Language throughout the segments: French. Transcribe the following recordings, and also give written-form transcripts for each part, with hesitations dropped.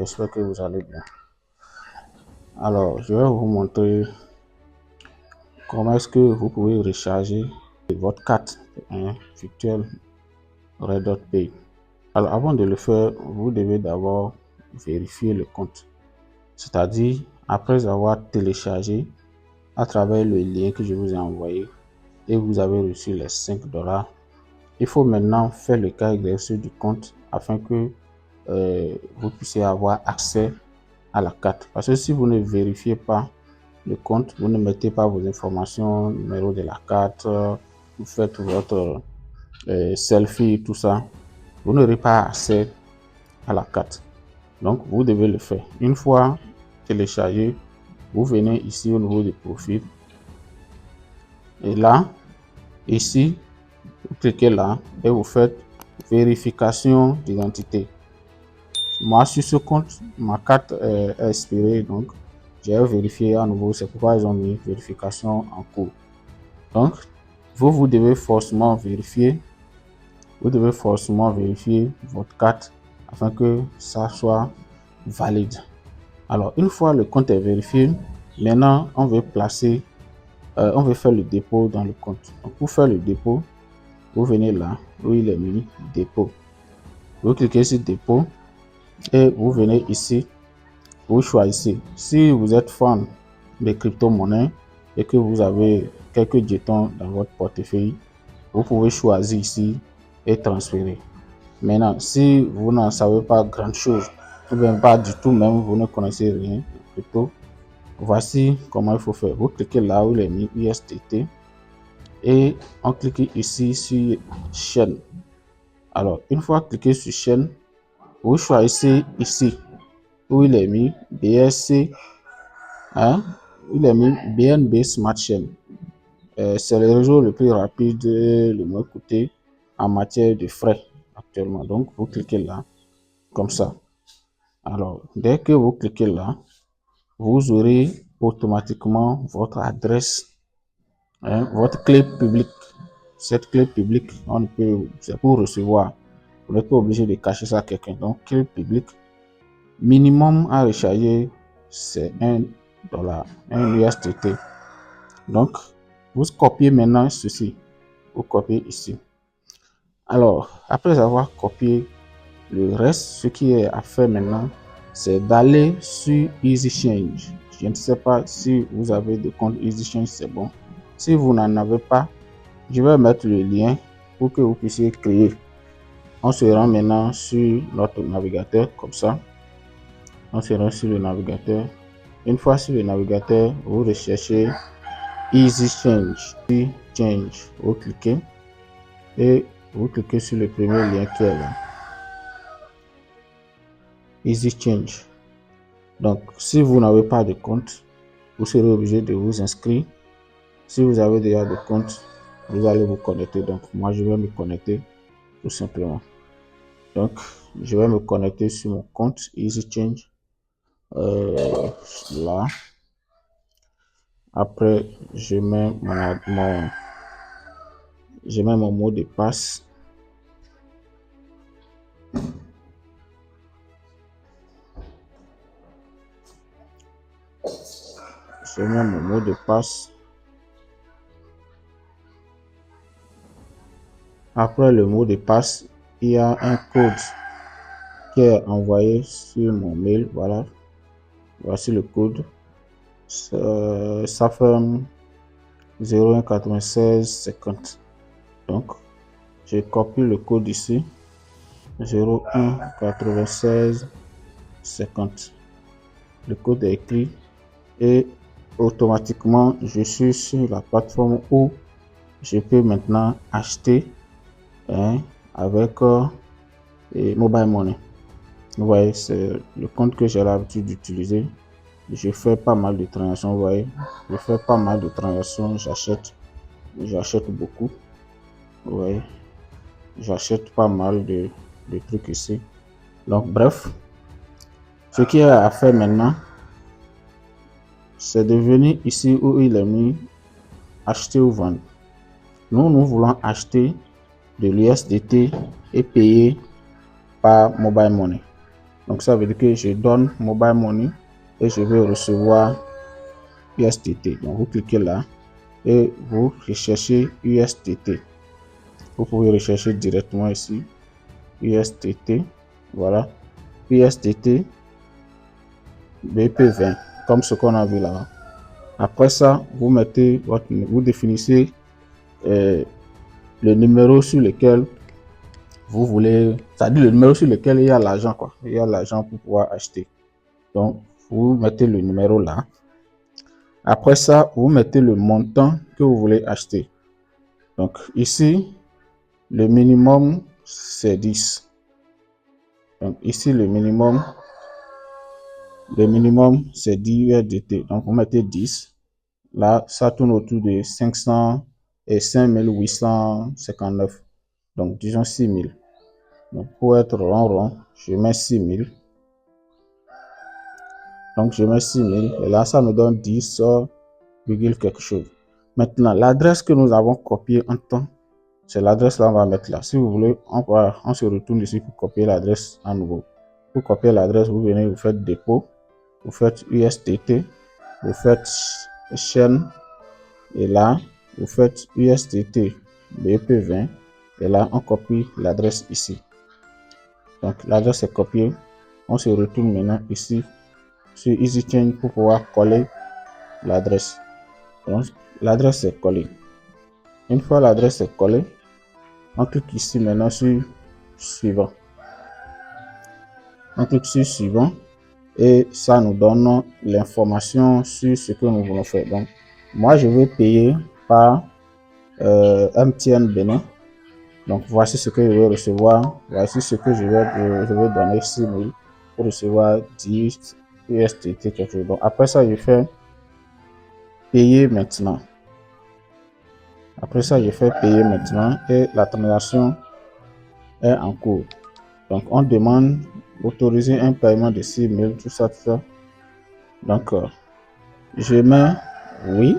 J'espère que vous allez bien. Alors, je vais vous montrer comment est-ce que vous pouvez recharger votre carte virtuelle Red Dot Pay. Alors, avant de le faire, vous devez d'abord vérifier le compte. C'est-à-dire, après avoir téléchargé à travers le lien que je vous ai envoyé et vous avez reçu les $5, il faut maintenant faire le cas exercice du compte afin que vous puissiez avoir accès à la carte. Parce que si vous ne vérifiez pas le compte, vous ne mettez pas vos informations, numéro de la carte, vous faites votre selfie, tout ça, vous n'aurez pas accès à la carte. Donc, vous devez le faire. Une fois téléchargé, vous venez ici au niveau du profil. Et là, ici, vous cliquez là et vous faites vérification d'identité. Moi, sur ce compte, ma carte est expirée, donc j'ai vérifié à nouveau. C'est pourquoi ils ont mis vérification en cours. Donc, vous devez forcément vérifier. Vous devez forcément vérifier votre carte afin que ça soit valide. Alors, une fois le compte est vérifié, maintenant on veut placer, on veut faire le dépôt dans le compte. Donc, pour faire le dépôt, vous venez là où il est mis dépôt. Vous cliquez sur dépôt et vous venez ici. Vous choisissez. Si vous êtes fan de crypto-monnaies et que vous avez quelques jetons dans votre portefeuille, vous pouvez choisir ici et transférer. Maintenant, si vous n'en savez pas grand chose, ou bien pas du tout même, vous ne connaissez rien de crypto, voici comment il faut faire. Vous cliquez là où il est mis USDT et on clique ici sur chaîne. Alors, une fois cliqué sur chaîne, vous choisissez ici où il est mis BSC, il est mis BNB Smart Chain. C'est le réseau le plus rapide, le moins coûteux en matière de frais actuellement. Donc, vous cliquez là, comme ça. Alors, dès que vous cliquez là, vous aurez automatiquement votre adresse, votre clé publique. Cette clé publique, c'est pour recevoir. Vous n'êtes pas obligé de cacher ça à quelqu'un. Donc, clé publique, minimum à recharger, c'est $1, un USDT. Donc, vous copiez maintenant ceci. Vous copiez ici. Alors, après avoir copié le reste, ce qui est à faire maintenant, c'est d'aller sur EasyChange. Je ne sais pas si vous avez de compte EasyChange, c'est bon. Si vous n'en avez pas, je vais mettre le lien pour que vous puissiez créer. On se rend maintenant sur notre navigateur, comme ça. On se rend sur le navigateur. Une fois sur le navigateur, vous recherchez EasyChange. Change, vous cliquez et vous cliquez sur le premier lien qui est là. EasyChange. Donc, si vous n'avez pas de compte, vous serez obligé de vous inscrire. Si vous avez déjà de compte, vous allez vous connecter. Donc, moi, je vais me connecter tout simplement. Donc, je vais me connecter sur mon compte EasyChange. Là. Après, je mets mon mot de passe. Je mets mon mot de passe. Après le mot de passe, il y a un code qui est envoyé sur mon mail. Voilà. Voici le code. Ça fait 019650. Donc, je copie le code ici. 019650. Le code est écrit et automatiquement, je suis sur la plateforme où je peux maintenant acheter avec Mobile Money. Vous voyez, c'est le compte que j'ai l'habitude d'utiliser. Je fais pas mal de transactions, vous voyez. Je fais pas mal de transactions, j'achète beaucoup. Vous voyez, j'achète pas mal de trucs ici. Donc, bref, ce qui est à faire maintenant, c'est de venir ici où il est mis acheter ou vendre. Nous voulons acheter de l'USDT et payer par Mobile Money. Donc ça veut dire que je donne Mobile Money et je vais recevoir USDT. Donc vous cliquez là et vous recherchez USDT. Vous pouvez rechercher directement ici USDT. Voilà, USDT BP20 comme ce qu'on a vu là. Après ça, vous définissez le numéro sur lequel vous voulez, c'est-à-dire le numéro sur lequel il y a l'argent, quoi. Il y a l'argent pour pouvoir acheter. Donc, vous mettez le numéro là. Après ça, vous mettez le montant que vous voulez acheter. Donc, ici, le minimum, c'est 10. Donc, ici, le minimum, c'est 10 USDT. Donc, vous mettez 10. Là, ça tourne autour de 500 et 5859. Donc, disons 6000. Donc, pour être rond, je mets 6000. Donc, je mets 6000. Et là, ça me donne 10, virgule quelque chose. Maintenant, l'adresse que nous avons copiée en temps, c'est l'adresse là, on va mettre là. Si vous voulez, on se retourne ici pour copier l'adresse à nouveau. Pour copier l'adresse, vous venez, vous faites dépôt, vous faites USDT, vous faites chaîne, et là, vous faites USDT BP20, et là, on copie l'adresse ici. Donc, l'adresse est copiée. On se retourne maintenant ici sur EasyChange pour pouvoir coller l'adresse. Donc, l'adresse est collée. Une fois l'adresse est collée, on clique ici maintenant sur suivant. On clique sur suivant et ça nous donne l'information sur ce que nous voulons faire. Donc, moi, je vais payer par MTN Bénin. Donc, voici ce que je vais recevoir. Voici ce que je vais donner 6000 pour recevoir 10 USDT quelque chose. Donc, après ça, je fais payer maintenant. Après ça, je fais payer maintenant et la transaction est en cours. Donc, on demande autoriser un paiement de 6000, tout ça, tout ça. Donc, je mets oui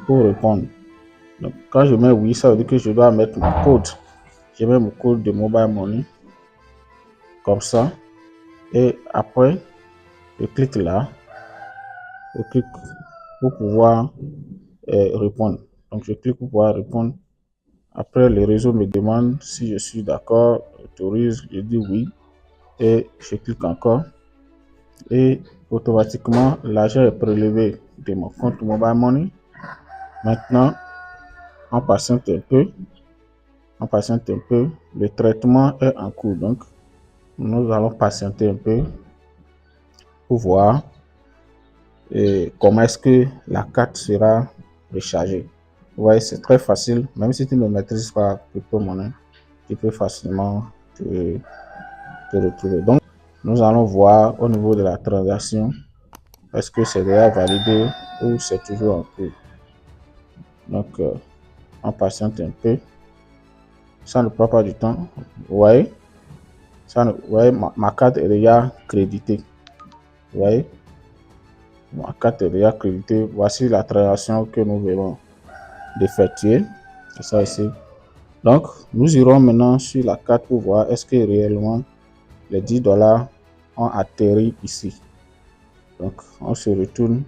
pour répondre. Donc, quand je mets oui, ça veut dire que je dois mettre mon code. Je mets mon code de Mobile Money comme ça. Et après, je clique là. Je clique pour pouvoir répondre. Donc, je clique pour pouvoir répondre. Après, le réseau me demande si je suis d'accord, autorise, je dis oui. Et je clique encore. Et automatiquement, l'argent est prélevé de mon compte Mobile Money. Maintenant, on patiente un peu. On patiente un peu. Le traitement est en cours. Donc, nous allons patienter un peu pour voir comment est-ce que la carte sera rechargée. Vous voyez, c'est très facile. Même si tu ne maîtrises pas crypto-monnaie, tu peux facilement te retrouver. Donc, nous allons voir au niveau de la transaction, est-ce que c'est déjà validé ou c'est toujours en cours. Donc, on patiente un peu. Ça ne prend pas du temps. Vous voyez, vous voyez ma carte est déjà créditée. Vous voyez, ma carte est déjà créditée. Voici la transaction que nous venons d'effectuer. C'est ça ici. Donc, nous irons maintenant sur la carte pour voir est-ce que réellement les 10 dollars ont atterri ici. Donc, on se retourne.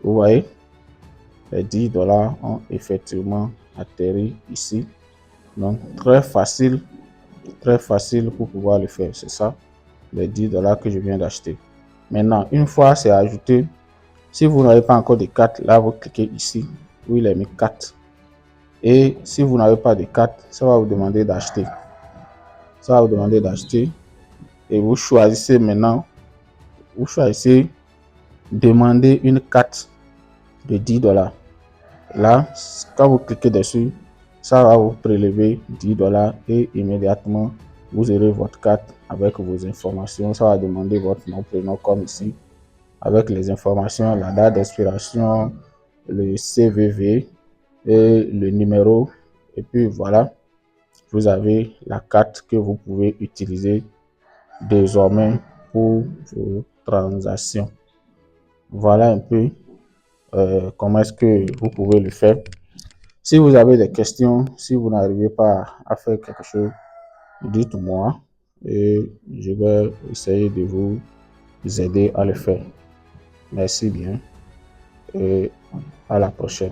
Vous voyez, les 10 dollars ont effectivement atterri ici. Donc, très facile pour pouvoir le faire. C'est ça, les 10 dollars que je viens d'acheter. Maintenant, une fois c'est ajouté, si vous n'avez pas encore de carte, là, vous cliquez ici où il est mis carte. Et si vous n'avez pas de carte, ça va vous demander d'acheter. Ça va vous demander d'acheter. Et vous choisissez maintenant, vous choisissez demander une carte de 10 dollars. Là, quand vous cliquez dessus, ça va vous prélever 10 dollars et immédiatement, vous aurez votre carte avec vos informations. Ça va demander votre nom, prénom comme ici, avec les informations, la date d'expiration, le CVV et le numéro. Et puis voilà, vous avez la carte que vous pouvez utiliser désormais pour vos transactions. Voilà un peu comment est-ce que vous pouvez le faire. Si vous avez des questions, si vous n'arrivez pas à faire quelque chose, dites-moi. et je vais essayer de vous aider à le faire. Merci bien et à la prochaine.